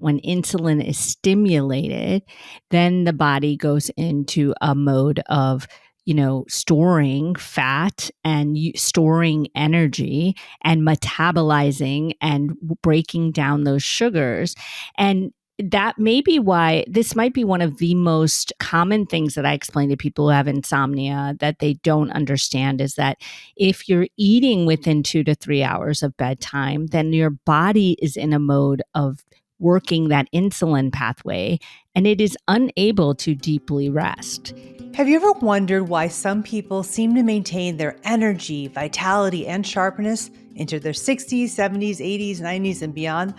when insulin is stimulated, then the body goes into a mode of storing fat and storing energy and metabolizing and breaking down those sugars. And that may be why this might be one of the most common things that I explain to people who have insomnia that they don't understand is that if you're eating within 2 to 3 hours of bedtime, then your body is in a mode of working that insulin pathway and it is unable to deeply rest. Have you ever wondered why some people seem to maintain their energy, vitality, and sharpness into their 60s, 70s, 80s, 90s, and beyond,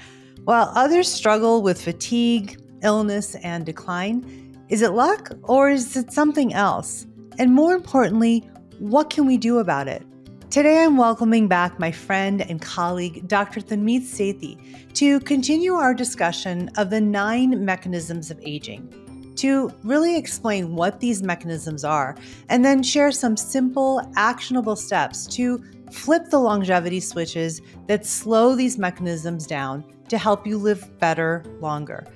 while others struggle with fatigue, illness, and decline? Is it luck or is it something else? And more importantly, what can we do about it? Today, I'm welcoming back my friend and colleague, Dr. Tanmeet Sethi, to continue our discussion of the 9 mechanisms of aging, to really explain what these mechanisms are, and then share some simple, actionable steps to flip the longevity switches that slow these mechanisms down to help you live better, longer.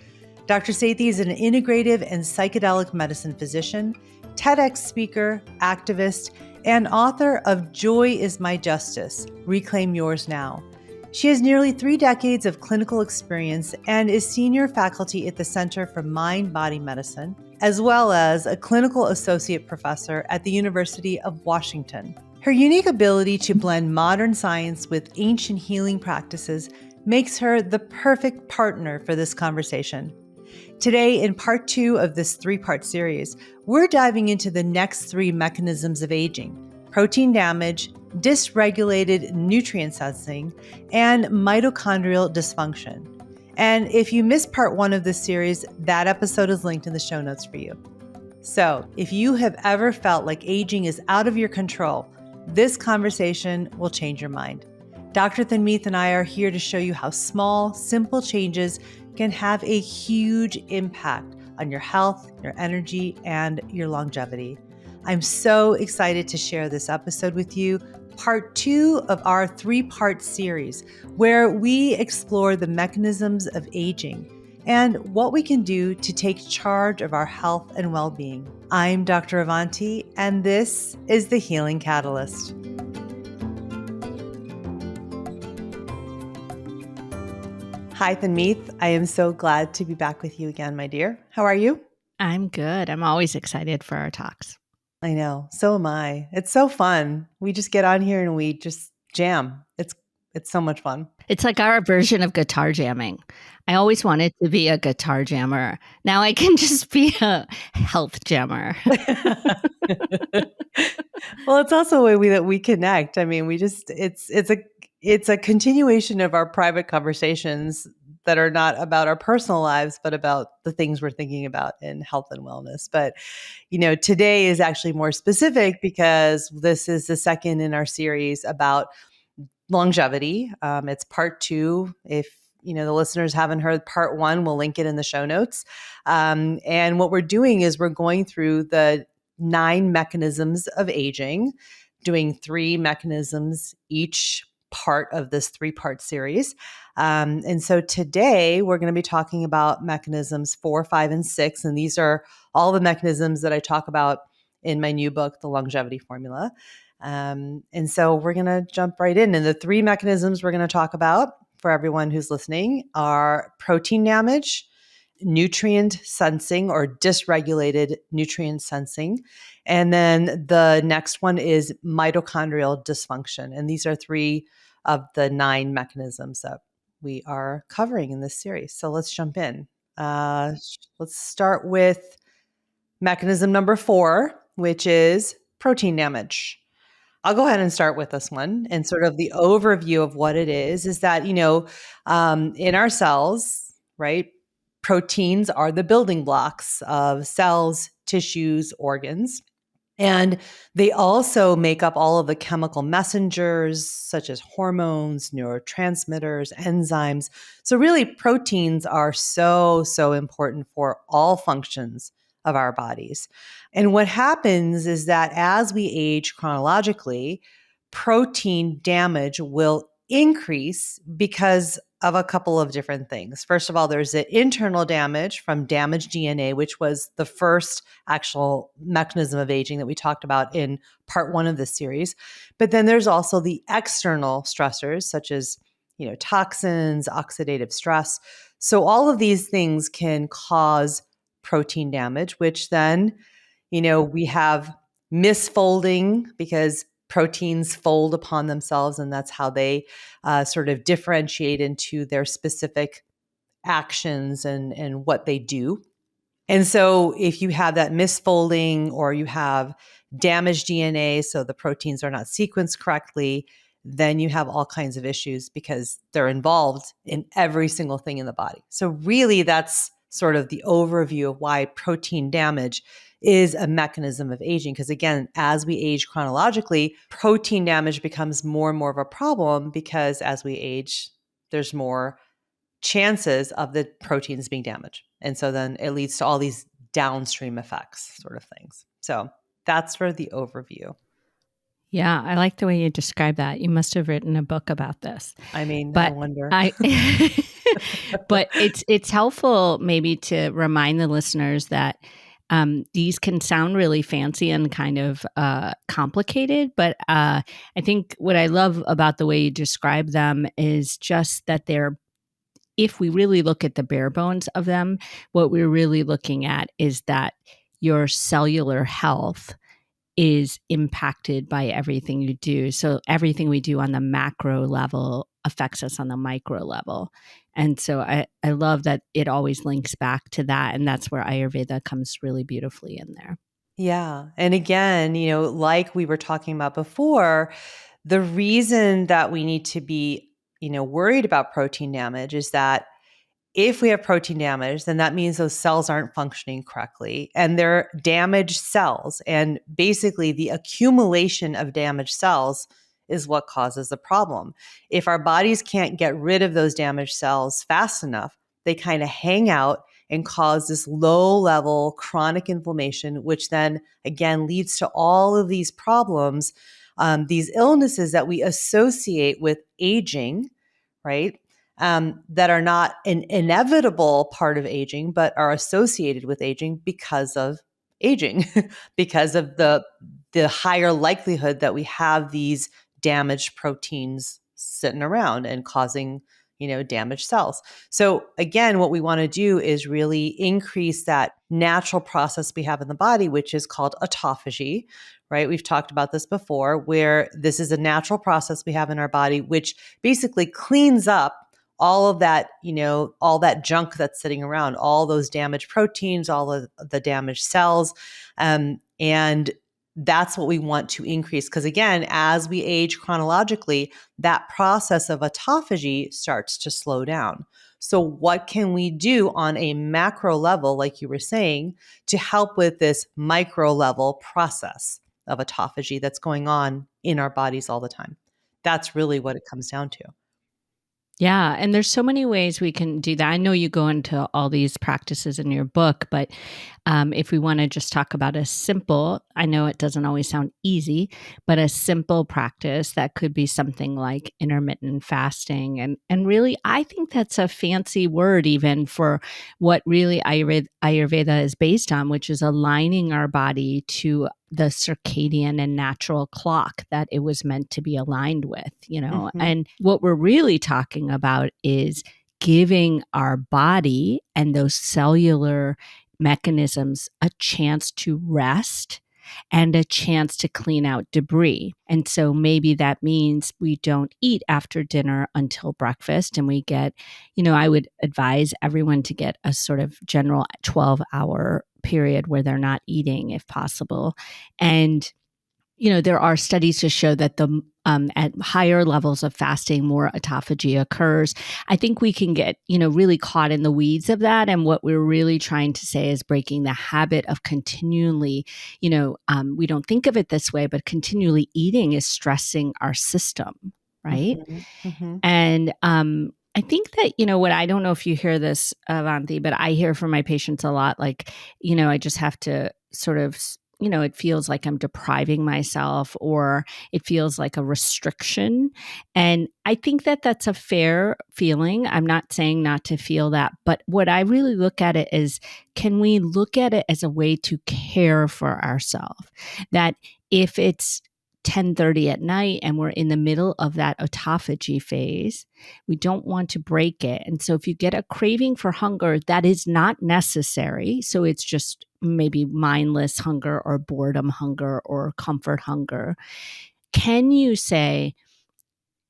Dr. Sethi is an integrative and psychedelic medicine physician, TEDx speaker, activist, and author of Joy is My Justice, Reclaim Yours Now. She has nearly 3 decades of clinical experience and is senior faculty at the Center for Mind-Body Medicine, as well as a clinical associate professor at the University of Washington. Her unique ability to blend modern science with ancient healing practices makes her the perfect partner for this conversation. Today, in part 2 of this 3-part series, we're diving into the next 3 mechanisms of aging: protein damage, dysregulated nutrient sensing, and mitochondrial dysfunction. And if you missed part 1 of this series, that episode is linked in the show notes for you. So if you have ever felt like aging is out of your control, this conversation will change your mind. Dr. Tanmeet and I are here to show you how small, simple changes can have a huge impact on your health, your energy, and your longevity. I'm so excited to share this episode with you, part 2 of our 3-part series, where we explore the mechanisms of aging and what we can do to take charge of our health and well-being. I'm Dr. Avanti, and this is The Healing Catalyst. Hi, Tanmeet. I am so glad to be back with you again, my dear. How are you? I'm good. I'm always excited for our talks. I know. So am I. It's so fun. We just get on here and we just jam. It's so much fun. It's like our version of guitar jamming. I always wanted to be a guitar jammer. Now I can just be a health jammer. Well, it's also a way that we connect. I mean, it's a continuation of our private conversations that are not about our personal lives, but about the things we're thinking about in health and wellness. But, today is actually more specific because this is the second in our series about longevity. It's part 2. If the listeners haven't heard part 1, we'll link it in the show notes. And what we're doing is we're going through the 9 mechanisms of aging, doing 3 mechanisms each part of this 3-part series. And so today we're going to be talking about mechanisms 4, 5, and 6. And these are all the mechanisms that I talk about in my new book, The Longevity Formula. And so we're going to jump right in. And the 3 mechanisms we're going to talk about for everyone who's listening are protein damage, nutrient sensing or dysregulated nutrient sensing. And then the next one is mitochondrial dysfunction. And these are 3 of the 9 mechanisms that we are covering in this series. So let's jump in. Let's start with mechanism number 4, which is protein damage. I'll go ahead and start with this one. And sort of the overview of what it is that, in our cells, right, proteins are the building blocks of cells, tissues, organs. And they also make up all of the chemical messengers, such as hormones, neurotransmitters, enzymes. So really, proteins are so, so important for all functions of our bodies. And what happens is that as we age chronologically, protein damage will increase because of a couple of different things. First of all, there's the internal damage from damaged DNA, which was the first actual mechanism of aging that we talked about in part one of this series. But then there's also the external stressors, such as, toxins, oxidative stress. So all of these things can cause protein damage, which then, we have misfolding because proteins fold upon themselves, and that's how they sort of differentiate into their specific actions and what they do. And so if you have that misfolding or you have damaged DNA, so the proteins are not sequenced correctly, then you have all kinds of issues because they're involved in every single thing in the body. So really that's sort of the overview of why protein damage is a mechanism of aging. Because again, as we age chronologically, protein damage becomes more and more of a problem because as we age, there's more chances of the proteins being damaged. And so then it leads to all these downstream effects, sort of things. So that's for the overview. Yeah, I like the way you describe that. You must have written a book about this. I mean, I But wonder. I but it's helpful maybe to remind the listeners that these can sound really fancy and kind of complicated, but I think what I love about the way you describe them is just that they're, if we really look at the bare bones of them, what we're really looking at is that your cellular health is impacted by everything you do. So everything we do on the macro level affects us on the micro level. And so I love that it always links back to that. And that's where Ayurveda comes really beautifully in there. Yeah. And again, like we were talking about before, the reason that we need to be, worried about protein damage is that if we have protein damage, then that means those cells aren't functioning correctly and they're damaged cells. And basically, the accumulation of damaged cells is what causes the problem. If our bodies can't get rid of those damaged cells fast enough, they kind of hang out and cause this low level chronic inflammation, which then again leads to all of these problems, these illnesses that we associate with aging, right? That are not an inevitable part of aging, but are associated with aging because of aging, because of the higher likelihood that we have these damaged proteins sitting around and causing damaged cells. So again, what we want to do is really increase that natural process we have in the body, which is called autophagy, right? We've talked about this before, where this is a natural process we have in our body, which basically cleans up all of that, all that junk that's sitting around, all those damaged proteins, all of the damaged cells. And that's what we want to increase. Because again, as we age chronologically, that process of autophagy starts to slow down. So what can we do on a macro level, like you were saying, to help with this micro level process of autophagy that's going on in our bodies all the time? That's really what it comes down to. Yeah, and there's so many ways we can do that. I know you go into all these practices in your book, but if we want to just talk about a simple, I know it doesn't always sound easy, but a simple practice that could be something like intermittent fasting. And really, I think that's a fancy word even for what really Ayurveda is based on, which is aligning our body to the circadian and natural clock that it was meant to be aligned with, Mm-hmm. And what we're really talking about is giving our body and those cellular mechanisms a chance to rest and a chance to clean out debris. And so maybe that means we don't eat after dinner until breakfast and we get, I would advise everyone to get a sort of general 12-hour period where they're not eating if possible. And there are studies to show that the at higher levels of fasting, more autophagy occurs. I think we can get, really caught in the weeds of that. And what we're really trying to say is breaking the habit of continually, we don't think of it this way, but continually eating is stressing our system, right? Mm-hmm. Mm-hmm. And I think that, what I don't know if you hear this, Avanti, but I hear from my patients a lot, like, I just have to sort of it feels like I'm depriving myself, or it feels like a restriction. And I think that that's a fair feeling. I'm not saying not to feel that, but what I really look at it is, can we look at it as a way to care for ourselves? That if it's 10:30 at night and we're in the middle of that autophagy phase, we don't want to break it. And so if you get a craving for hunger, that is not necessary. So it's just maybe mindless hunger or boredom hunger or comfort hunger. Can you say,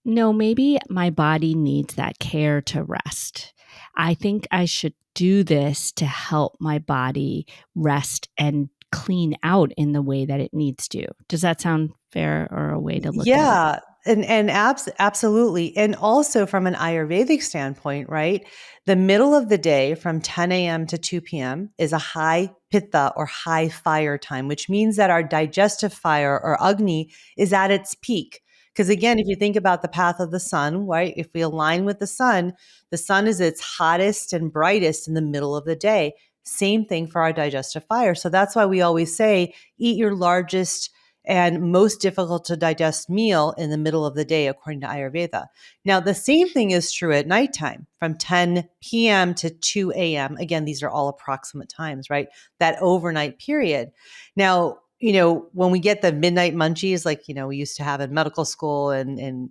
no, maybe my body needs that care to rest? I think I should do this to help my body rest and clean out in the way that it needs to. Does that sound fair, or a way to look at it? Yeah, and absolutely. And also from an Ayurvedic standpoint, right? The middle of the day from 10 a.m. to 2 p.m. is a high pitta or high fire time, which means that our digestive fire or Agni is at its peak. Because again, if you think about the path of the sun, right? If we align with the sun is its hottest and brightest in the middle of the day. Same thing for our digestive fire. So that's why we always say, eat your largest and most difficult to digest meal in the middle of the day, according to Ayurveda. Now, the same thing is true at nighttime from 10 p.m. to 2 a.m. Again, these are all approximate times, right? That overnight period. Now, when we get the midnight munchies, like, we used to have in medical school and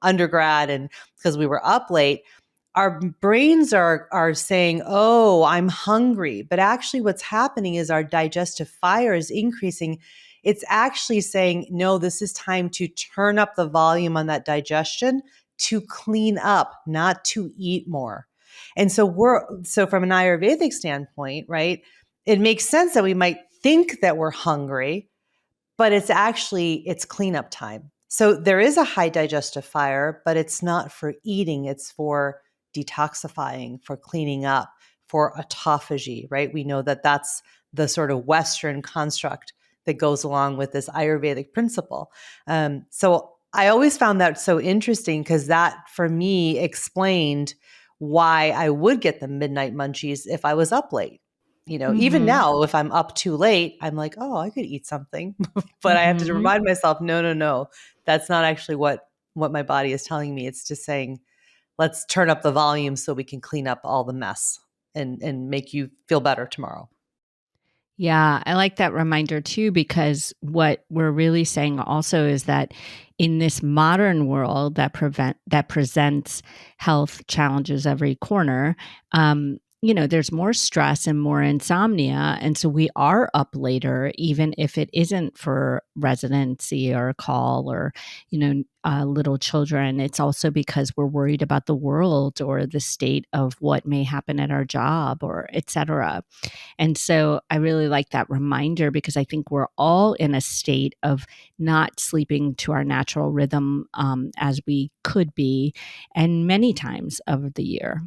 undergrad, and because we were up late, our brains are saying, "Oh, I'm hungry." But actually what's happening is our digestive fire is increasing. It's actually saying, "No, this is time to turn up the volume on that digestion to clean up, not to eat more." And so from an Ayurvedic standpoint, right? It makes sense that we might think that we're hungry, but it's cleanup time. So there is a high digestive fire, but it's not for eating. It's for detoxifying, for cleaning up, for autophagy, right? We know that that's the sort of Western construct that goes along with this Ayurvedic principle. So I always found that so interesting because that for me explained why I would get the midnight munchies if I was up late. Even Mm-hmm. now, if I'm up too late, I'm like, oh, I could eat something. But I have to Mm-hmm. remind myself, no, no, no. That's not actually what my body is telling me. It's just saying, let's turn up the volume so we can clean up all the mess and make you feel better tomorrow. Yeah, I like that reminder too, because what we're really saying also is that in this modern world that presents health challenges every corner, there's more stress and more insomnia, and so we are up later, even if it isn't for residency or a call or little children. It's also because we're worried about the world or the state of what may happen at our job or etc. And so I really like that reminder, because I think we're all in a state of not sleeping to our natural rhythm as we could be, and many times of the year.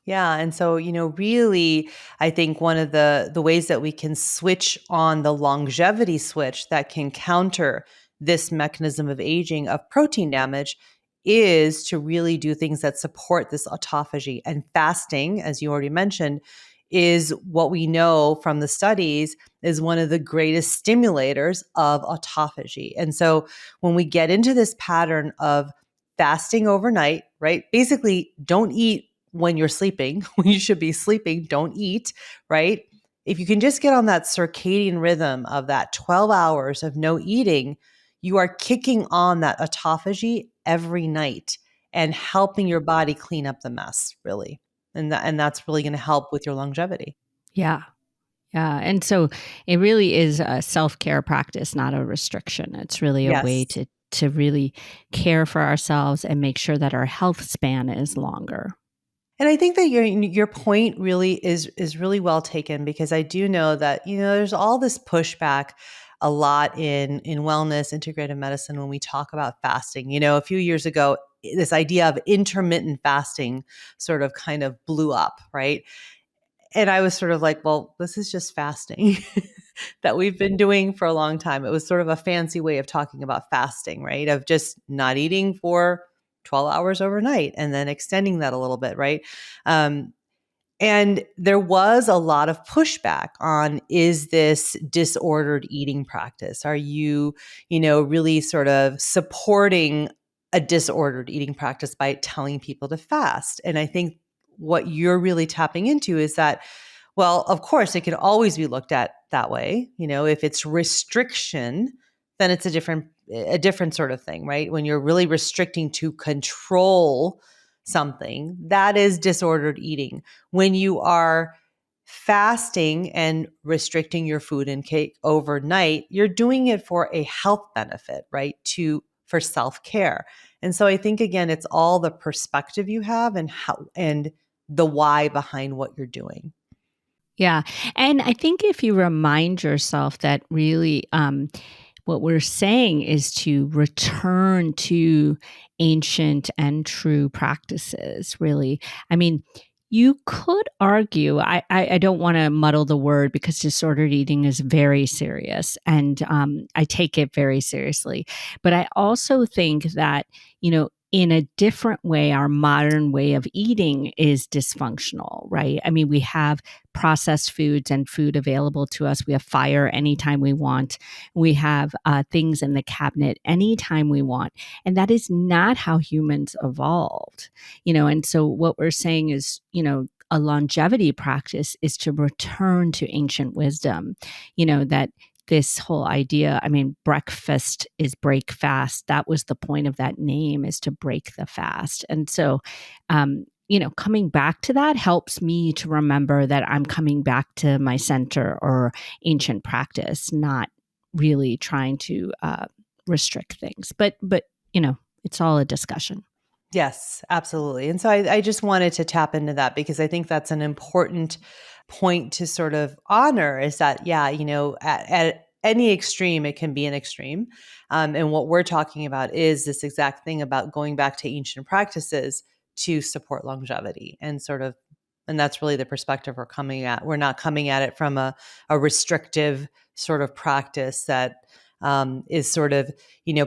Yeah, and so, really, I think one of the ways that we can switch on the longevity switch that can counter this mechanism of aging of protein damage is to really do things that support this autophagy. And fasting, as you already mentioned, is what we know from the studies is one of the greatest stimulators of autophagy. And so when we get into this pattern of fasting overnight, right? Basically, don't eat when you're sleeping, when you should be sleeping, don't eat, right? If you can just get on that circadian rhythm of that 12 hours of no eating, you are kicking on that autophagy every night and helping your body clean up the mess, really. And that's really going to help with your longevity. Yeah. Yeah. And so it really is a self care practice, not a restriction. It's really a way Yes. to really care for ourselves and make sure that our health span is longer. And I think that your point really is really well taken, because I do know that there's all this pushback a lot in wellness, integrative medicine, when we talk about fasting. A few years ago, this idea of intermittent fasting sort of kind of blew up, right? And I was sort of like, well, this is just fasting that we've been doing for a long time. It was sort of a fancy way of talking about fasting, right? Of just not eating for 12 hours overnight and then extending that a little bit, right? Um, And there was a lot of pushback on, is this disordered eating practice? Are you, really sort of supporting a disordered eating practice by telling people to fast? And I think what you're really tapping into is that, well, of course, it can always be looked at that way. If it's restriction, then it's a different sort of thing, right? When you're really restricting to control something, that is disordered eating. When you are fasting and restricting your food intake overnight, you're doing it for a health benefit, right? For self-care. And so I think again, it's all the perspective you have and how and the why behind what you're doing. Yeah. And I think if you remind yourself that really what we're saying is to return to ancient and true practices, really. I mean, you could argue, I don't want to muddle the word because disordered eating is very serious and I take it very seriously. But I also think that, in a different way, our modern way of eating is dysfunctional, right? I mean, we have processed foods and food available to us. We have fire anytime we want. We have things in the cabinet anytime we want. And that is not how humans evolved, and so what we're saying is, a longevity practice is to return to ancient wisdom, that this whole idea, I mean, breakfast is break fast. That was the point of that name, is to break the fast. And so, coming back to that helps me to remember that I'm coming back to my center or ancient practice, not really trying to restrict things. But it's all a discussion. Yes, absolutely. And so I just wanted to tap into that because I think that's an important point to sort of honor, is that, yeah, at any extreme, it can be an extreme. And what we're talking about is this exact thing about going back to ancient practices to support longevity and sort of, and that's really the perspective we're coming at. We're not coming at it from a restrictive sort of practice that is sort of,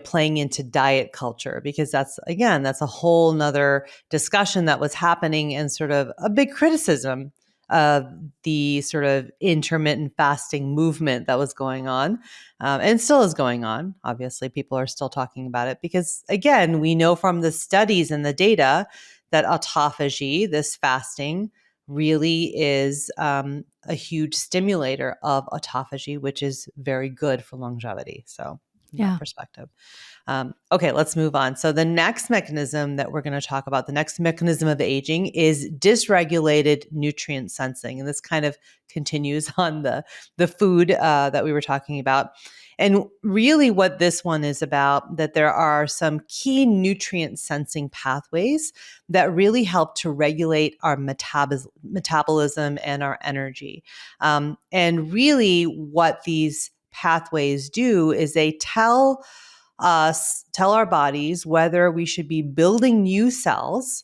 playing into diet culture, because that's a whole nother discussion that was happening, and sort of a big criticism of the sort of intermittent fasting movement that was going on, and still is going on. Obviously, people are still talking about it because, again, we know from the studies and the data that autophagy, this fasting, really is a huge stimulator of autophagy, which is very good for longevity. So, from that Yeah. perspective. Okay, let's move on. So, the next mechanism that we're going to talk about, the next mechanism of aging, is dysregulated nutrient sensing. And this kind of continues on the food that we were talking about. And really, what this one is about, that there are some key nutrient sensing pathways that really help to regulate our metabolism and our energy. And really, what these pathways do is they tell our bodies whether we should be building new cells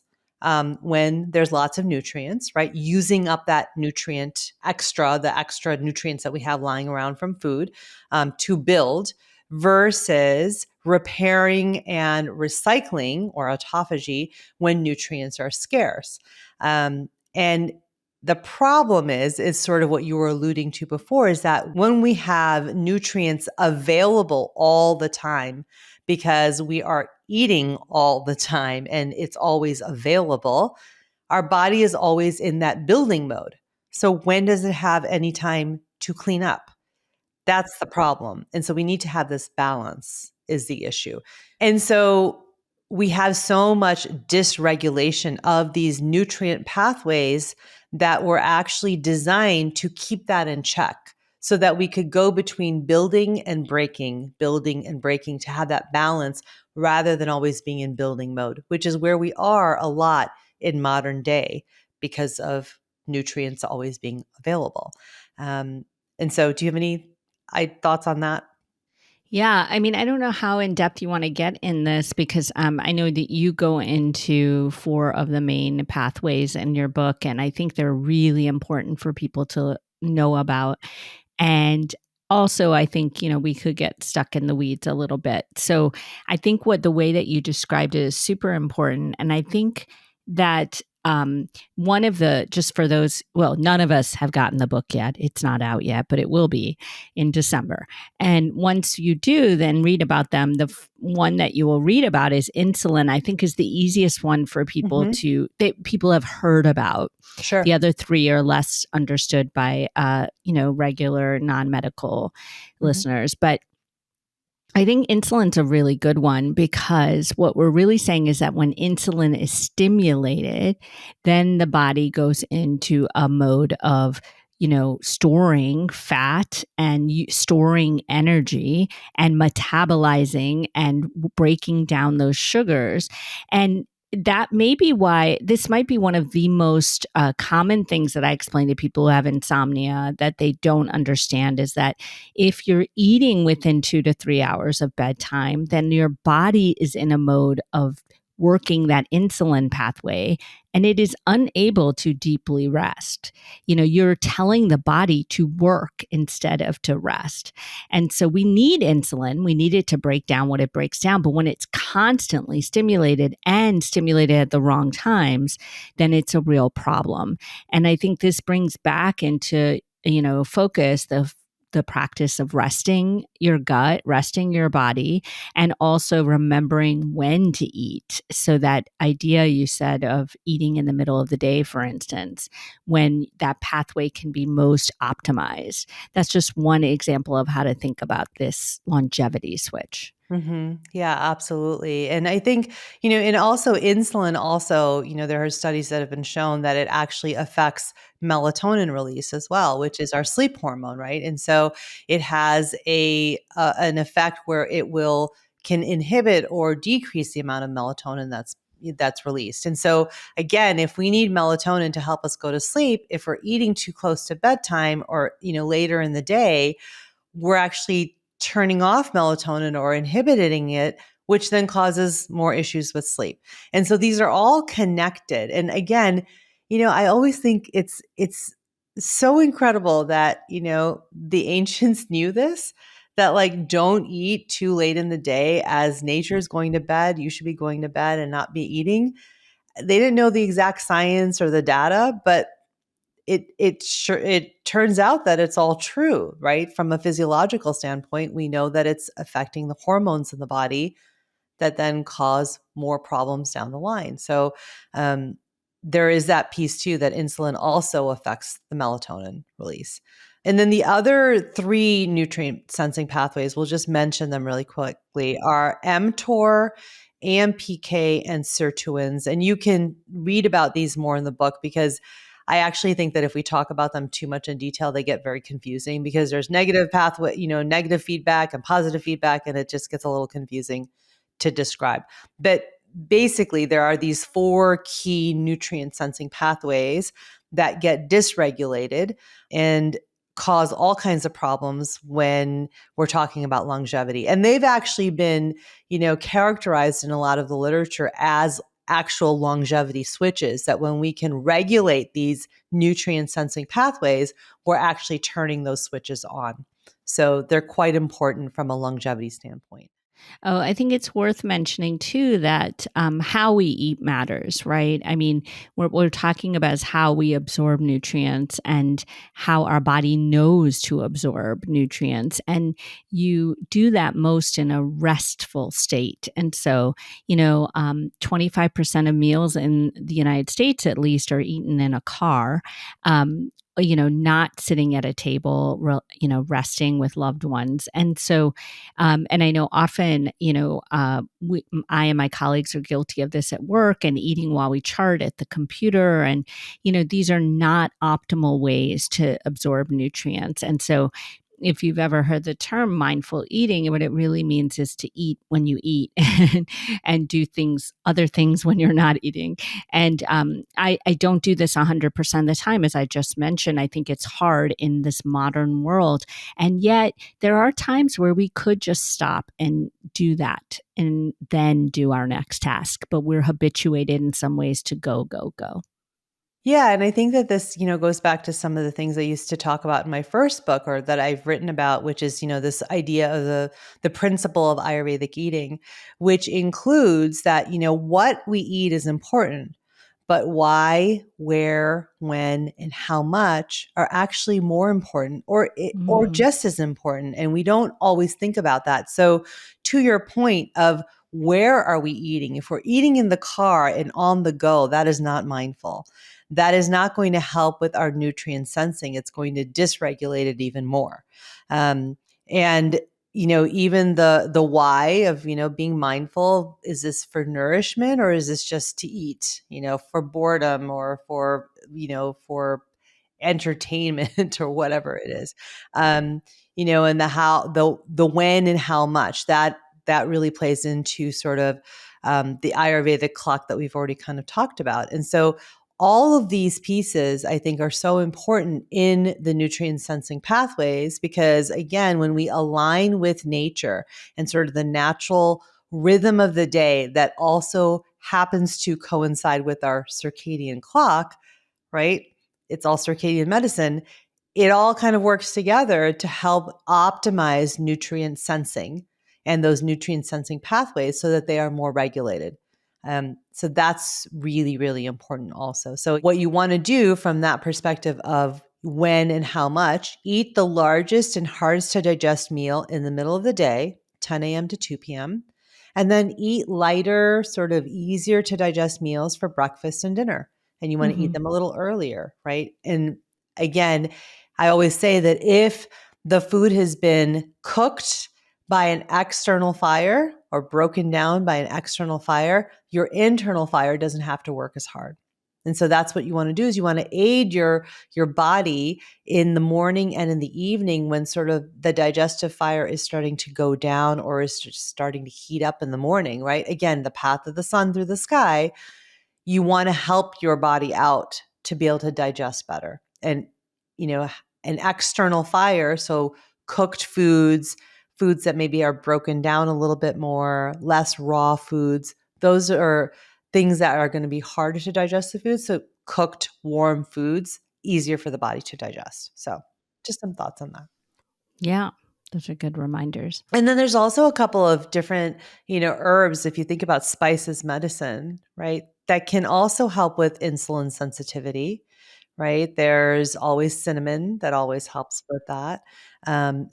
when there's lots of nutrients, right? Using up that the extra nutrients that we have lying around from food to build, versus repairing and recycling, or autophagy, when nutrients are scarce. And the problem is sort of what you were alluding to before, is that when we have nutrients available all the time, because we are eating all the time and it's always available, our body is always in that building mode. So when does it have any time to clean up? That's the problem. And so we need to have this balance, is the issue. And so we have so much dysregulation of these nutrient pathways that were actually designed to keep that in check, so that we could go between building and breaking, to have that balance, rather than always being in building mode, which is where we are a lot in modern day because of nutrients always being available. And so, do you have any thoughts on that? Yeah, I mean, I don't know how in depth you want to get in this because I know that you go into four of the main pathways in your book, and I think they're really important for people to know about. And also, I think, we could get stuck in the weeds a little bit. So I think the way that you described it is super important. And I think that one of the, just for those, well, none of us have gotten the book yet. It's not out yet, but it will be in December. And once you do, then read about them. One that you will read about is insulin. I think is the easiest one for people Hmm. that people have heard about. The Sure. other three are less understood by, regular non-medical Hmm. listeners. But I think insulin's a really good one because what we're really saying is that when insulin is stimulated, then the body goes into a mode of, storing fat and storing energy and metabolizing and breaking down those sugars. And that may be why this might be one of the most common things that I explain to people who have insomnia that they don't understand is that if you're eating within 2 to 3 hours of bedtime, then your body is in a mode of working that insulin pathway and it is unable to deeply rest. You're telling the body to work instead of to rest. And so we need insulin. We need it to break down what it breaks down. But when it's constantly stimulated and stimulated at the wrong times, then it's a real problem. And I think this brings back into, focus the practice of resting your gut, resting your body, and also remembering when to eat. So, that idea you said of eating in the middle of the day, for instance, when that pathway can be most optimized. That's just one example of how to think about this longevity switch. Yeah, absolutely. And I think, and also insulin also, there are studies that have been shown that it actually affects melatonin release as well, which is our sleep hormone, right? And so it has an effect where it can inhibit or decrease the amount of melatonin that's released. And so again, if we need melatonin to help us go to sleep, if we're eating too close to bedtime or, later in the day, we're actually turning off melatonin or inhibiting it, which then causes more issues with sleep. And so these are all connected. And again, I always think it's so incredible that, the ancients knew this, that like don't eat too late in the day as nature is going to bed, you should be going to bed and not be eating. They didn't know the exact science or the data, but it turns out that it's all true, right? From a physiological standpoint, we know that it's affecting the hormones in the body that then cause more problems down the line. So um, there is that piece too, that insulin also affects the melatonin release. And then the other three nutrient sensing pathways, we'll just mention them really quickly, are mTOR, AMPK, and sirtuins. And you can read about these more in the book because I actually think that if we talk about them too much in detail, they get very confusing because there's negative pathway, negative feedback and positive feedback, and it just gets a little confusing to describe. But basically, there are these four key nutrient sensing pathways that get dysregulated and cause all kinds of problems when we're talking about longevity. And they've actually been, characterized in a lot of the literature as actual longevity switches, that when we can regulate these nutrient sensing pathways, we're actually turning those switches on. So they're quite important from a longevity standpoint. Oh, I think it's worth mentioning too that how we eat matters, right? I mean, what we're talking about is how we absorb nutrients and how our body knows to absorb nutrients. And you do that most in a restful state. And so, 25% of meals in the United States, at least, are eaten in a car. Not sitting at a table, resting with loved ones. And so, and I know often, I and my colleagues are guilty of this at work and eating while we chart at the computer. And, these are not optimal ways to absorb nutrients. And so, if you've ever heard the term mindful eating, what it really means is to eat when you eat and do other things when you're not eating. And I don't do this 100% of the time, as I just mentioned. I think it's hard in this modern world. And yet, there are times where we could just stop and do that and then do our next task. But we're habituated in some ways to go, go, go. Yeah, and I think that this, goes back to some of the things I used to talk about in my first book or that I've written about, which is, this idea of the principle of Ayurvedic eating, which includes that, what we eat is important, but why, where, when, and how much are actually more important, or Mm-hmm. just as important. And we don't always think about that. So to your point of where are we eating? If we're eating in the car and on the go, that is not mindful. That is not going to help with our nutrient sensing. It's going to dysregulate it even more. And even the why of being mindful, is this for nourishment or is this just to eat, for boredom or for entertainment or whatever it is. And the when and how much, that really plays into sort of the Ayurvedic clock that we've already kind of talked about. And so all of these pieces, I think, are so important in the nutrient sensing pathways because, again, when we align with nature and sort of the natural rhythm of the day that also happens to coincide with our circadian clock, right? It's all circadian medicine. It all kind of works together to help optimize nutrient sensing and those nutrient sensing pathways so that they are more regulated. So that's really, really important also. So what you want to do from that perspective of when and how much, eat the largest and hardest to digest meal in the middle of the day, 10 a.m. to 2 p.m., and then eat lighter, sort of easier to digest meals for breakfast and dinner. And you want to eat Mm-hmm. them a little earlier, right? And again, I always say that if the food has been cooked by an external fire or broken down by an external fire, your internal fire doesn't have to work as hard. And so that's what you want to do, is you want to aid your body in the morning and in the evening when sort of the digestive fire is starting to go down or is starting to heat up in the morning, right? Again, the path of the sun through the sky, you want to help your body out to be able to digest better. And, an external fire, so cooked foods that maybe are broken down a little bit more, less raw foods, those are things that are going to be harder to digest the food. So cooked, warm foods, easier for the body to digest. So just some thoughts on that. Yeah, those are good reminders. And then there's also a couple of different, herbs, if you think about spice as medicine, right? That can also help with insulin sensitivity, right? There's always cinnamon that always helps with that.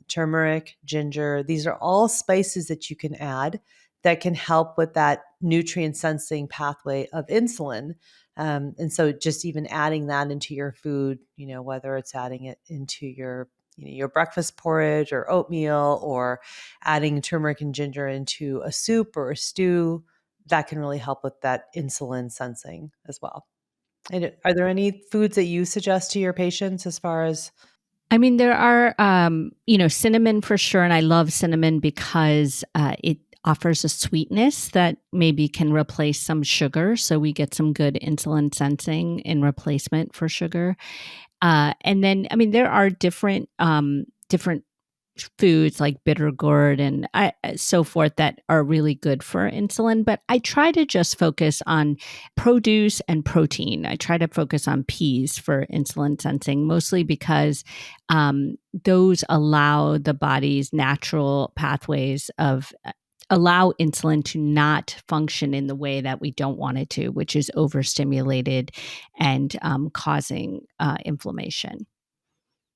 Turmeric, ginger, these are all spices that you can add that can help with that nutrient sensing pathway of insulin. And so just even adding that into your food, whether it's adding it into your breakfast porridge or oatmeal, or adding turmeric and ginger into a soup or a stew, that can really help with that insulin sensing as well. And are there any foods that you suggest to your patients as far as? I mean, there are, cinnamon for sure. And I love cinnamon because it offers a sweetness that maybe can replace some sugar. So we get some good insulin sensing in replacement for sugar. And then, I mean, there are different foods like bitter gourd and so forth that are really good for insulin. But I try to just focus on produce and protein. I try to focus on peas for insulin sensing, mostly because those allow the body's natural pathways of allow insulin to not function in the way that we don't want it to, which is overstimulated and causing inflammation.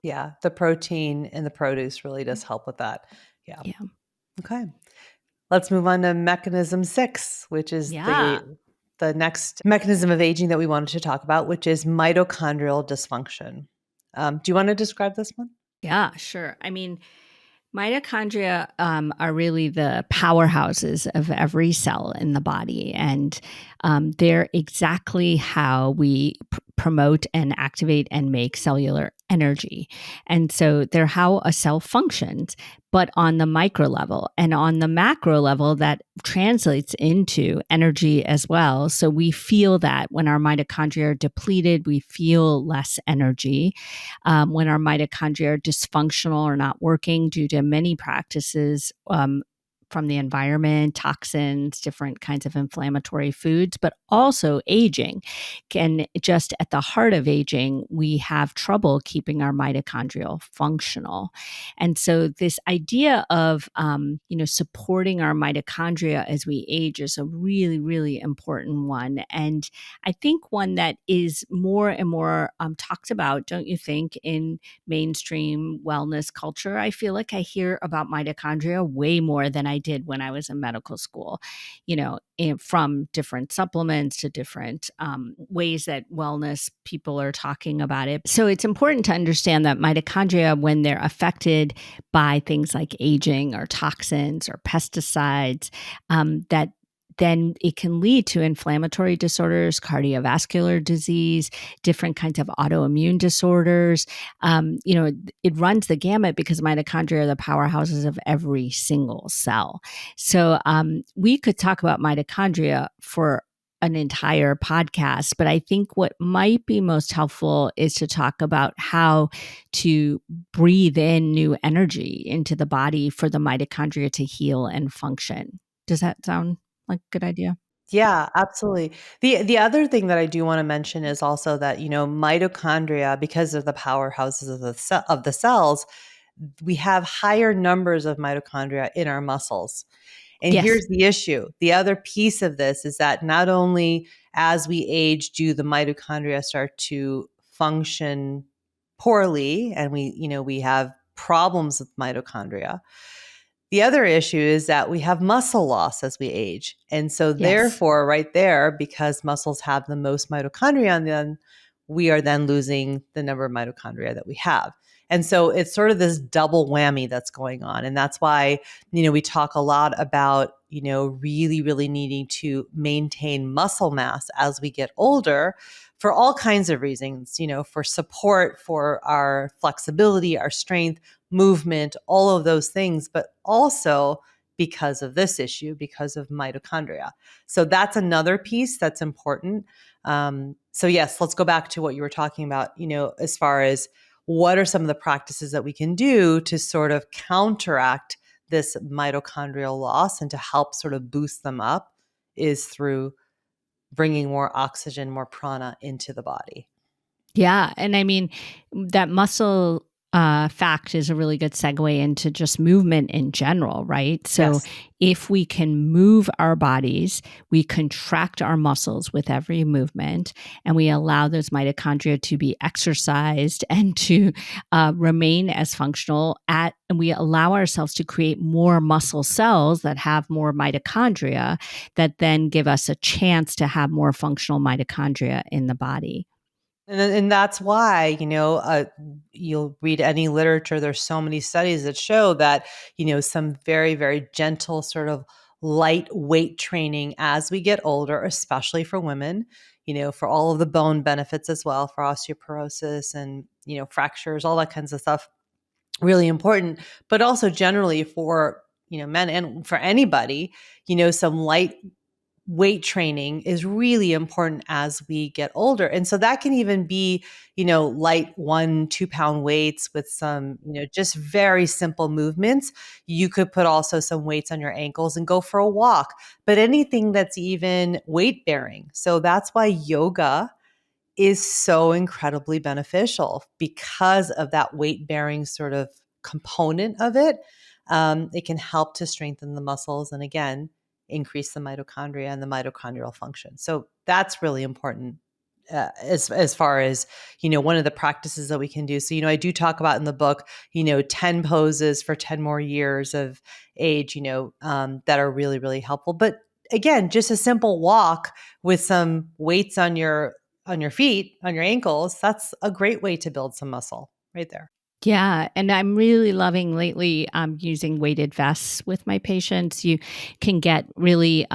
Yeah, the protein in the produce really does help with that. Yeah. Yeah. Okay. Let's move on to mechanism 6, which is Yeah. the next mechanism of aging that we wanted to talk about, which is mitochondrial dysfunction. Do you want to describe this one? Yeah, sure. I mean, mitochondria are really the powerhouses of every cell in the body, and they're exactly how we promote and activate and make cellular energy. And so they're how a cell functions, but on the micro level. And on the macro level, that translates into energy as well. So we feel that when our mitochondria are depleted, we feel less energy. When our mitochondria are dysfunctional or not working due to many practices, from the environment, toxins, different kinds of inflammatory foods, but also aging. And just at the heart of aging, we have trouble keeping our mitochondrial functional. And so this idea of supporting our mitochondria as we age is a really, really important one. And I think one that is more and more talked about, don't you think, in mainstream wellness culture? I feel like I hear about mitochondria way more than I did when I was in medical school, from different supplements to different ways that wellness people are talking about it. So it's important to understand that mitochondria, when they're affected by things like aging or toxins or pesticides, that then it can lead to inflammatory disorders, cardiovascular disease, different kinds of autoimmune disorders. It runs the gamut because mitochondria are the powerhouses of every single cell. So we could talk about mitochondria for an entire podcast, but I think what might be most helpful is to talk about how to breathe in new energy into the body for the mitochondria to heal and function. Does that sound like a good idea? Yeah, absolutely. The other thing that I do want to mention is also that, mitochondria, because of the powerhouses of the cells, we have higher numbers of mitochondria in our muscles. And Yes. here's the issue. The other piece of this is that not only as we age do the mitochondria start to function poorly, and we have problems with mitochondria. The other issue is that we have muscle loss as we age. And so Yes. therefore, right there, because muscles have the most mitochondria on them, we are then losing the number of mitochondria that we have. And so it's sort of this double whammy that's going on. And that's why, we talk a lot about, really, really needing to maintain muscle mass as we get older for all kinds of reasons, for support, for our flexibility, our strength, movement, all of those things, but also because of this issue, because of mitochondria. So that's another piece that's important. So, yes, let's go back to what you were talking about, as far as what are some of the practices that we can do to sort of counteract this mitochondrial loss and to help sort of boost them up is through bringing more oxygen, more prana into the body. Yeah. And I mean, that muscle fact is a really good segue into just movement in general, right? So, Yes. if we can move our bodies, we contract our muscles with every movement, and we allow those mitochondria to be exercised and to remain as functional and we allow ourselves to create more muscle cells that have more mitochondria that then give us a chance to have more functional mitochondria in the body. And that's why, you'll read any literature. There's so many studies that show that, some very, very gentle sort of lightweight training as we get older, especially for women, for all of the bone benefits as well, for osteoporosis and, fractures, all that kinds of stuff, really important. But also generally for, men and for anybody, some light weight training is really important as we get older. And so that can even be, light 1, 2 pound weights with some, just very simple movements. You could put also some weights on your ankles and go for a walk, but anything that's even weight bearing. So that's why yoga is so incredibly beneficial because of that weight bearing sort of component of it. It can help to strengthen the muscles and again, increase the mitochondria and the mitochondrial function. So that's really important. As far as one of the practices that we can do. So I do talk about in the book 10 poses for 10 more years of age, that are really, really helpful. But again, just a simple walk with some weights on your feet, on your ankles, that's a great way to build some muscle right there. Yeah, and I'm really loving lately using weighted vests with my patients. You can get really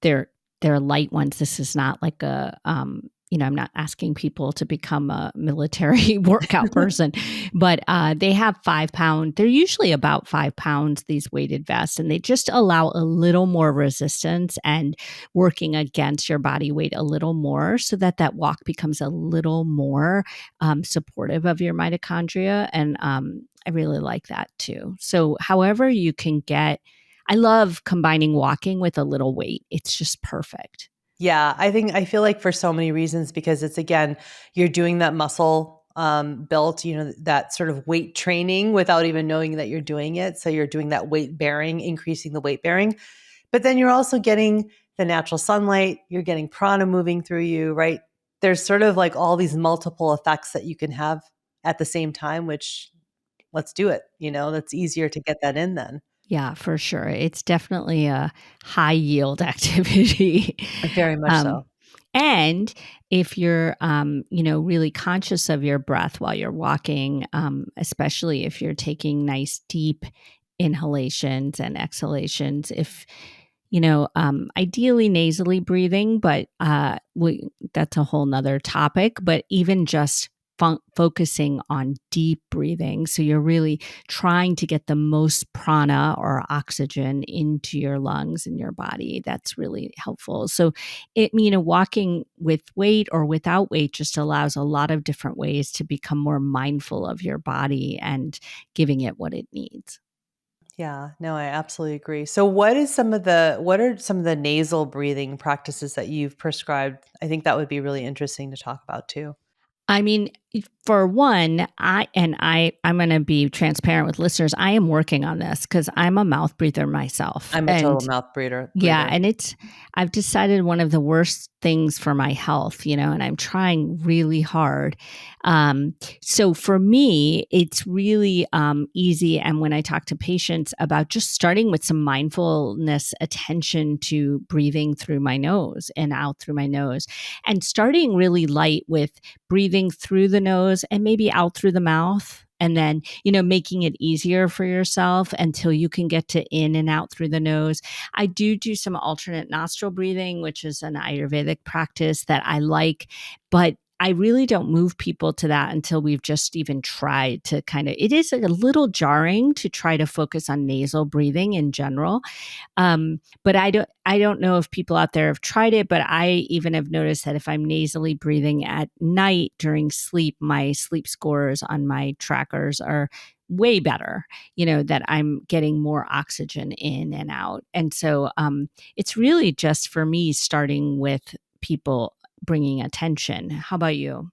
they're they're light ones. This is not like I'm not asking people to become a military workout person, but they have 5 pound. They're usually about 5 pounds. These weighted vests, and they just allow a little more resistance and working against your body weight a little more, so that that walk becomes a little more supportive of your mitochondria. And I really like that too. So, however, you can get I love combining walking with a little weight. It's just perfect. Yeah, I feel like for so many reasons, because it's, again, you're doing that muscle built, that sort of weight training without even knowing that you're doing it. So you're doing that weight bearing, increasing the weight bearing, but then you're also getting the natural sunlight, you're getting prana moving through you, right? There's sort of like all these multiple effects that you can have at the same time, which, let's do it. That's easier to get that in then. Yeah, for sure. It's definitely a high yield activity. Very much um, so. and if you're, really conscious of your breath while you're walking, especially if you're taking nice deep inhalations and exhalations, if ideally nasally breathing, but that's a whole nother topic. But even just focusing on deep breathing. So you're really trying to get the most prana or oxygen into your lungs and your body. That's really helpful. So walking with weight or without weight just allows a lot of different ways to become more mindful of your body and giving it what it needs. Yeah, no, I absolutely agree. So what are some of the nasal breathing practices that you've prescribed? I think that would be really interesting to talk about too. I mean, for one, I'm going to be transparent with listeners. I am working on this because I'm a mouth breather myself, I'm a total and mouth breather yeah, breather. and I've decided one of the worst things for my health, and I'm trying really hard. So for me, it's really easy. And when I talk to patients about just starting with some mindfulness, attention to breathing through my nose and out through my nose, and starting really light with breathing through the nose and maybe out through the mouth. And then, making it easier for yourself until you can get to in and out through the nose. I do some alternate nostril breathing, which is an Ayurvedic practice that I like, but I really don't move people to that until we've just even tried to it is a little jarring to try to focus on nasal breathing in general. But I don't know if people out there have tried it, but I even have noticed that if I'm nasally breathing at night during sleep, my sleep scores on my trackers are way better, that I'm getting more oxygen in and out. And so it's really just for me starting with people bringing attention. How about you?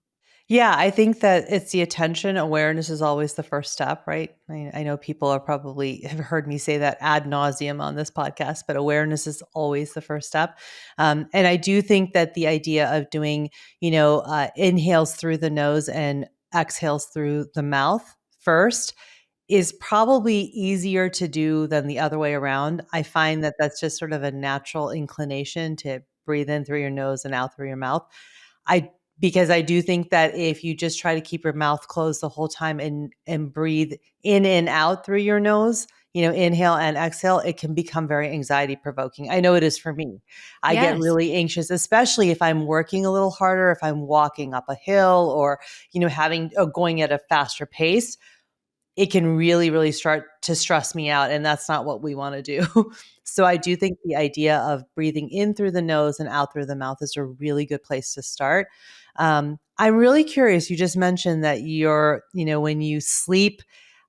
Yeah, I think that it's the attention. Awareness is always the first step, right? I know people are probably have heard me say that ad nauseum on this podcast, but awareness is always the first step. And I do think that the idea of doing, inhales through the nose and exhales through the mouth first is probably easier to do than the other way around. I find that that's just sort of a natural inclination to breathe in through your nose and out through your mouth. I Because I do think that if you just try to keep your mouth closed the whole time and breathe in and out through your nose, inhale and exhale, it can become very anxiety provoking. I know it is for me. I get Yes. really anxious, especially if I'm working a little harder, if I'm walking up a hill or, having going at a faster pace. It can really, really start to stress me out, and that's not what we wanna do. So I do think the idea of breathing in through the nose and out through the mouth is a really good place to start. I'm really curious, you just mentioned that when you sleep,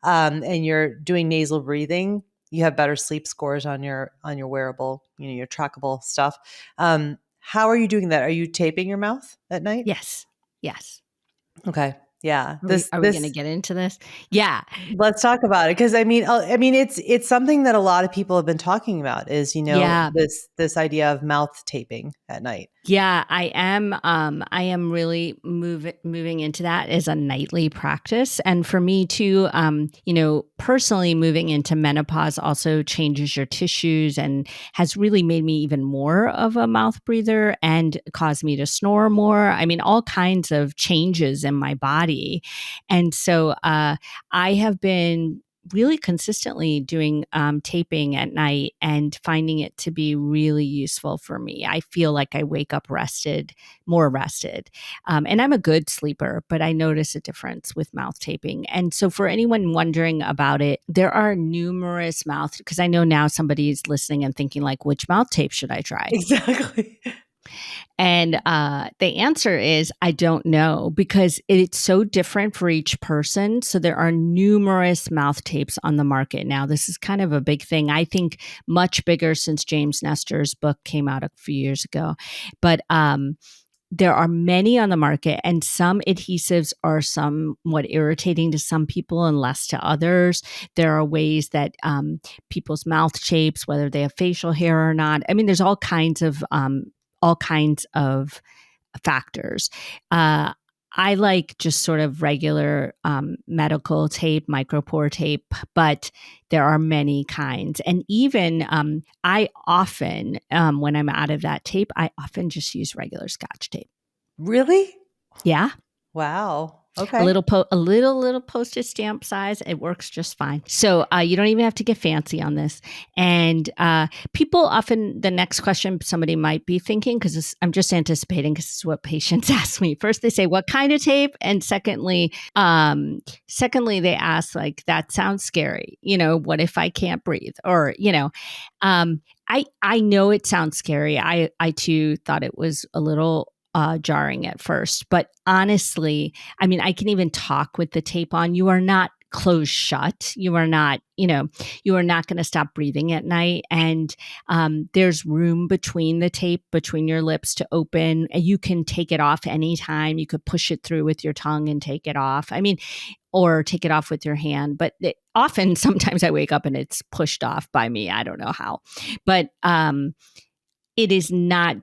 and you're doing nasal breathing, you have better sleep scores on your wearable, your trackable stuff. How are you doing that? Are you taping your mouth at night? Yes. Yes. Okay. Yeah. Are we This are we going to this get into this? Yeah. Let's talk about it, because it's something that a lot of people have been talking about is, Yeah. this idea of mouth taping at night. Yeah, I am. I am really moving into that as a nightly practice, and for me too. Personally, moving into menopause also changes your tissues and has really made me even more of a mouth breather and caused me to snore more. I mean, all kinds of changes in my body, and so I have been really consistently doing taping at night and finding it to be really useful for me. I feel like I wake up rested, more rested. And I'm a good sleeper, but I notice a difference with mouth taping. And so, for anyone wondering about it, there are numerous mouth, because I know now somebody's listening and thinking, like, which mouth tape should I try? Exactly. And the answer is I don't know because it's so different for each person. So there are numerous mouth tapes on the market now. This is kind of a big thing. I think much bigger since James Nestor's book came out a few years ago. But there are many on the market, and some adhesives are somewhat irritating to some people and less to others. There are ways that people's mouth shapes, whether they have facial hair or not. I mean, there's all kinds of factors. I like just sort of regular medical tape, micropore tape, but there are many kinds. And even I often, when I'm out of that tape, I often just use regular Scotch tape. Really? Yeah, Wow. a Okay. little little postage stamp size. It works just fine. So you don't even have to get fancy on this. And people often, the next question somebody might be thinking, because I'm just anticipating because this is what patients ask me. First, they say, "What kind of tape?" And secondly, they ask, like, "That sounds scary. What if I can't breathe?" Or I know it sounds scary. I too thought it was a little jarring at first, but honestly, I mean, I can even talk with the tape on. You are not closed shut. You are not, you are not going to stop breathing at night. And there's room between the tape, between your lips to open. You can take it off anytime. You could push it through with your tongue and take it off. I mean, or take it off with your hand. But often, sometimes I wake up and it's pushed off by me. I don't know how. But it is not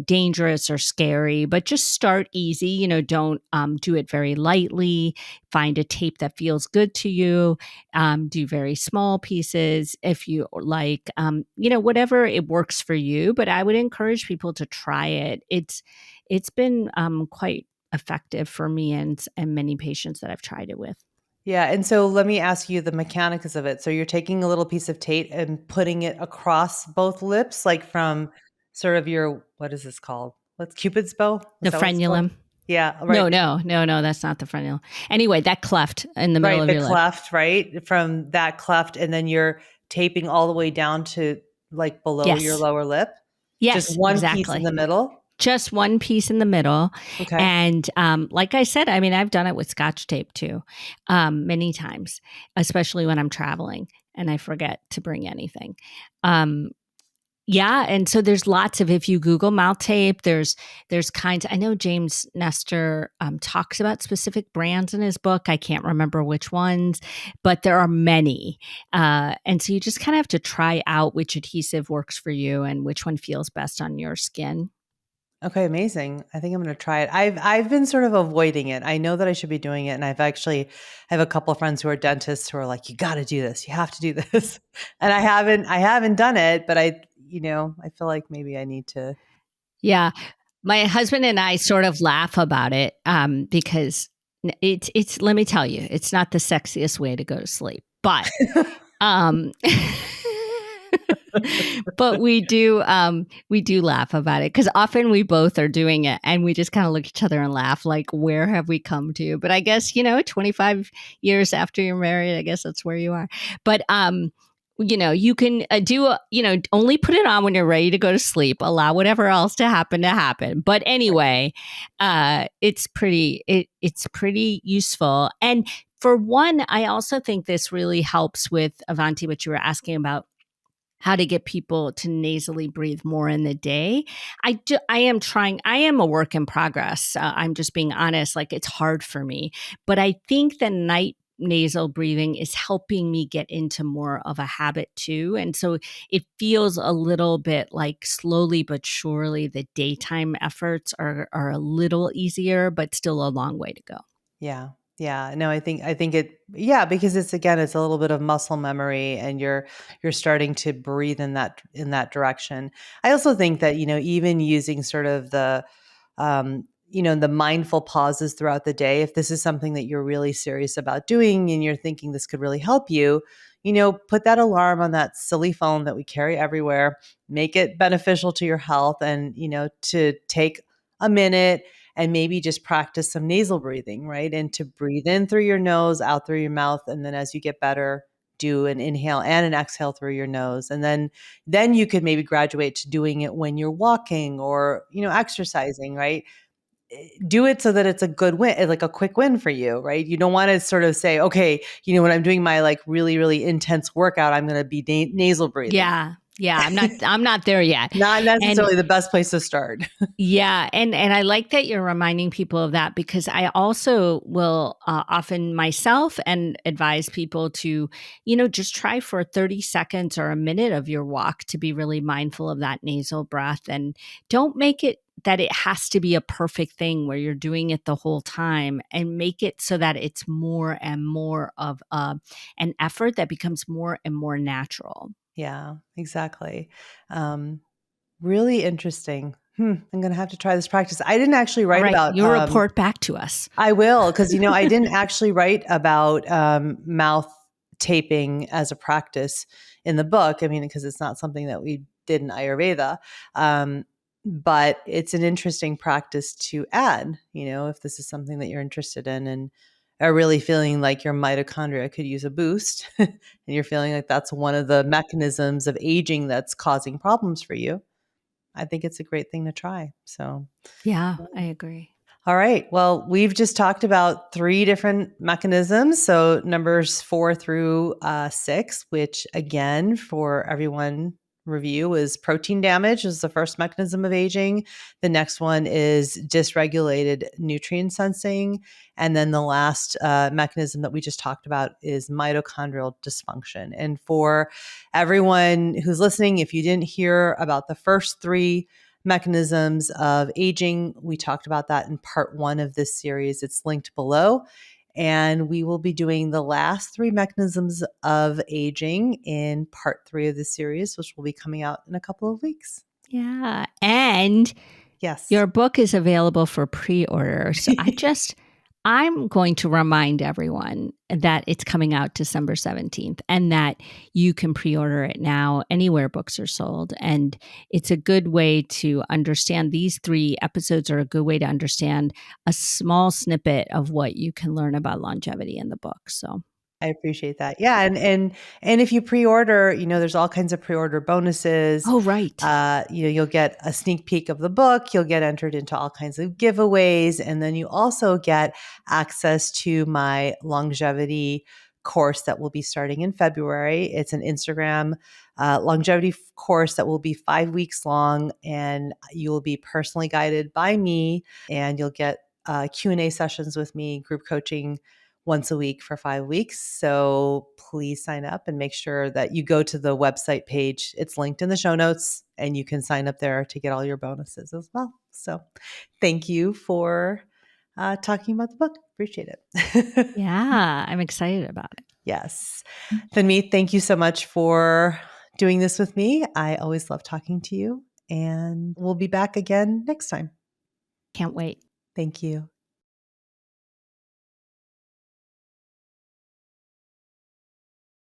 dangerous or scary, but just start easy. Don't do it very lightly. Find a tape that feels good to you. Do very small pieces if you like. Whatever it works for you, but I would encourage people to try it. It's been quite effective for me and many patients that I've tried it with. Yeah, and so let me ask you the mechanics of it. So you're taking a little piece of tape and putting it across both lips, like from sort of your, what is this called? What's Cupid's bow? Is The that what it's called? frenulum. Yeah, right. No, no, no, no, that's not the frenulum. Anyway, that cleft in the middle Right, of the your lip. cleft, right? From that cleft, and then you're taping all the way down to like below your Yes. lower lip. Just Yes, one piece in exactly. the middle. Just one piece in the middle. Okay. And like I said, I mean, I've done it with Scotch tape too, many times, especially when I'm traveling and I forget to bring anything. Um, yeah, and so there's lots of, if you Google mouth tape, there's kinds. I know James Nestor talks about specific brands in his book. I can't remember which ones, but there are many, and so you just kind of have to try out which adhesive works for you and which one feels best on your skin. Okay, amazing. I think I'm going to try it. I've been sort of avoiding it. I know that I should be doing it, and I have a couple of friends who are dentists who are like, "You got to do this. You have to do this." And I haven't done it, but I feel like maybe I need to. Yeah, my husband and I sort of laugh about it because it's. Let me tell you, it's not the sexiest way to go to sleep, but Um, but we do laugh about it because often we both are doing it and we just kind of look at each other and laugh like, where have we come to? But I guess, 25 years after you're married, I guess that's where you are. But you can only put it on when you're ready to go to sleep. Allow whatever else to happen. But anyway, it's pretty useful. And for one, I also think this really helps with Avanti, what you were asking about, how to get people to nasally breathe more in the day. I am trying. I am a work in progress. I'm just being honest. Like, it's hard for me, but I think the night nasal breathing is helping me get into more of a habit too. And so it feels a little bit like, slowly but surely, the daytime efforts are a little easier, but still a long way to go. Yeah. Yeah. No, I think it, yeah, because it's a little bit of muscle memory, and you're starting to breathe in that direction. I also think that, even using sort of the mindful pauses throughout the day, if this is something that you're really serious about doing and you're thinking this could really help you, put that alarm on that silly phone that we carry everywhere, make it beneficial to your health, and, to take a minute and maybe just practice some nasal breathing, right? And to breathe in through your nose, out through your mouth. And then as you get better, do an inhale and an exhale through your nose. And then you could maybe graduate to doing it when you're walking or, exercising, right? Do it so that it's a good win, like a quick win for you, right? You don't want to sort of say, okay, when I'm doing my like really, really intense workout, I'm going to be nasal breathing. Yeah. Yeah. I'm not there yet. Not And necessarily the best place to start. yeah, and I like that you're reminding people of that, because I also will often myself and advise people to, just try for 30 seconds or a minute of your walk to be really mindful of that nasal breath, and don't make it that it has to be a perfect thing where you're doing it the whole time, and make it so that it's more and more of an effort that becomes more and more natural. Yeah, exactly. Really interesting. I'm going to have to try this practice. I didn't actually All write right, about, your report back to us. I will, because, I didn't actually write about mouth taping as a practice in the book. I mean, because it's not something that we did in Ayurveda. But it's an interesting practice to add, if this is something that you're interested in and are really feeling like your mitochondria could use a boost and you're feeling like that's one of the mechanisms of aging that's causing problems for you. I think it's a great thing to try. So, Yeah, I agree. all right. Well, we've just talked about 3 different mechanisms. So, numbers 4 through 6, which again, for everyone review, is protein damage is the first mechanism of aging. The next one is dysregulated nutrient sensing. And then the last mechanism that we just talked about is mitochondrial dysfunction. And for everyone who's listening, if you didn't hear about the first 3 mechanisms of aging, we talked about that in part 1 of this series. It's linked below. And we will be doing the last 3 mechanisms of aging in part 3 of the series, which will be coming out in a couple of weeks. Yeah. And Yes. your book is available for pre-order. So I'm going to remind everyone that it's coming out December 17th, and that you can pre-order it now anywhere books are sold. And it's a good way to understand, these 3 episodes are a good way to understand a small snippet of what you can learn about longevity in the book. So I appreciate that. Yeah, and if you pre-order, there's all kinds of pre-order bonuses. oh, right. You'll get a sneak peek of the book, you'll get entered into all kinds of giveaways, and then you also get access to my longevity course that will be starting in February. It's an Instagram longevity course that will be 5 weeks long, and you will be personally guided by me, and you'll get Q&A sessions with me, group coaching once a week for 5 weeks. So please sign up and make sure that you go to the website page. It's linked in the show notes, and you can sign up there to get all your bonuses as well. So thank you for talking about the book. Appreciate it. Yeah, I'm excited about it. Yes. Tanmeet, thank you so much for doing this with me. I always love talking to you, and we'll be back again next time. Can't wait. Thank you.